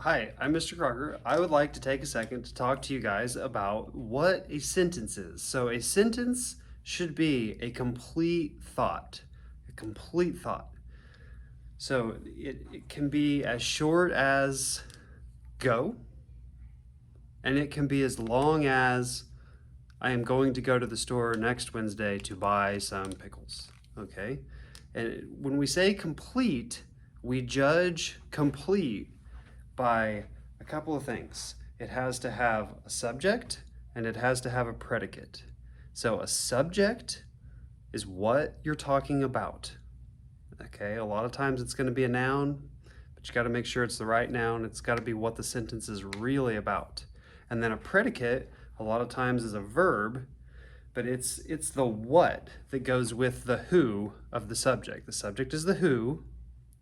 Hi, I'm Mr. Crocker. I would like to take a second to talk to you guys about what a sentence is. So a sentence should be a complete thought, a complete thought. So it can be as short as go, and it can be as long as I am going to go to the store next Wednesday to buy some pickles, okay? And when we say complete, we judge complete by a couple of things. It has to have a subject and it has to have a predicate. So a subject is what you're talking about. Okay, a lot of times it's going to be a noun, but you got to make sure it's the right noun. It's got to be what the sentence is really about. And then a predicate, a lot of times, is a verb, but it's the what that goes with the who of the subject. The subject is the who,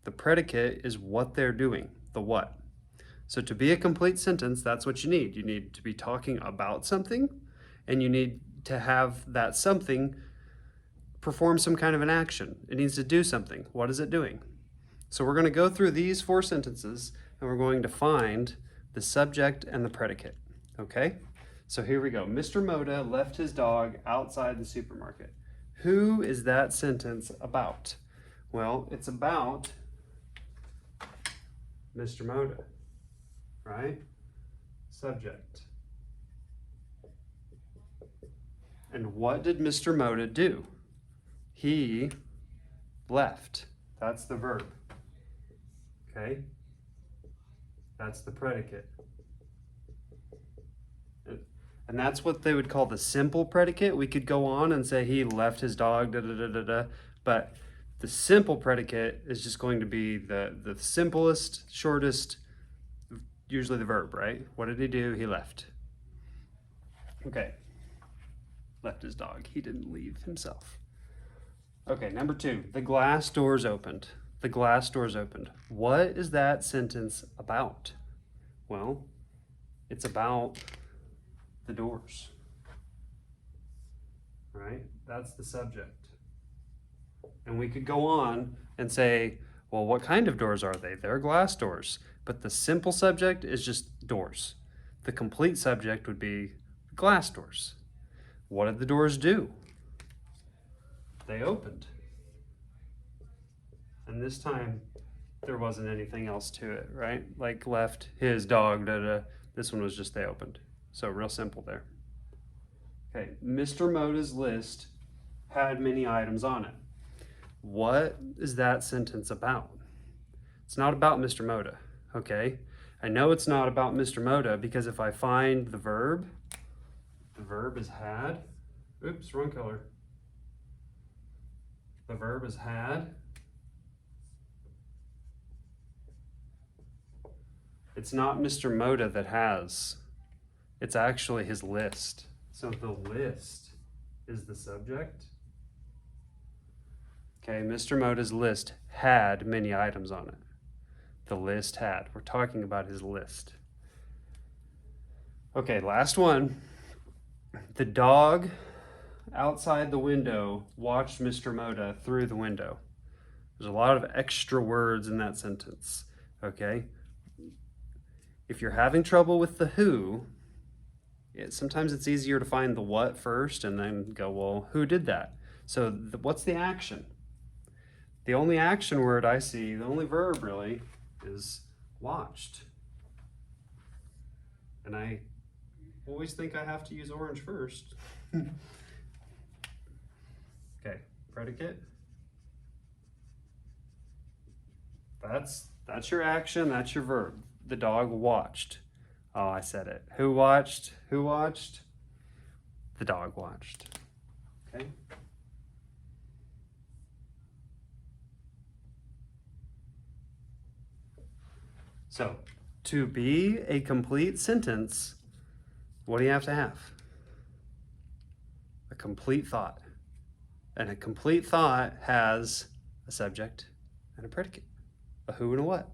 the predicate is what they're doing, the what. So to be a complete sentence, that's what you need. You need to be talking about something, and you need to have that something perform some kind of an action. It needs to do something. What is it doing? So we're going to go through these 4 sentences, and we're going to find the subject and the predicate, okay? So here we go. Mr. Moda left his dog outside the supermarket. Who is that sentence about? Well, it's about Mr. Moda. Right? Subject. And what did Mr. Moda do? He left. That's the verb. Okay? That's the predicate. And that's what they would call the simple predicate. We could go on and say he left his dog, da da da da da. But the simple predicate is just going to be the simplest, shortest, usually the verb, right? What did he do? He left. Okay. Left his dog. He didn't leave himself. Okay, number 2. The glass doors opened. The glass doors opened. What is that sentence about? Well, it's about the doors. Right? That's the subject. And we could go on and say, well, what kind of doors are they? They're glass doors. But the simple subject is just doors. The complete subject would be glass doors. What did the doors do? They opened. And this time, there wasn't anything else to it, right? Like left his dog, da da. This one was just they opened. So real simple there. Okay, Mr. Moda's list had many items on it. What is that sentence about? It's not about Mr. Moda, okay? I know it's not about Mr. Moda because if I find the verb is had. Oops, wrong color. The verb is had. It's not Mr. Moda that has. It's actually his list. So the list is the subject. Okay, Mr. Moda's list had many items on it. The list had. We're talking about his list. Okay, last one. The dog outside the window watched Mr. Moda through the window. There's a lot of extra words in that sentence, okay? If you're having trouble with the who, sometimes it's easier to find the what first and then go, well, who did that? So what's the action? The only action word I see, the only verb really, is watched. And I always think I have to use orange first. Okay, predicate. That's your action, that's your verb. The dog watched. Oh, I said it. Who watched? Who watched? The dog watched. Okay? So, to be a complete sentence, what do you have to have? A complete thought. And a complete thought has a subject and a predicate, a who and a what.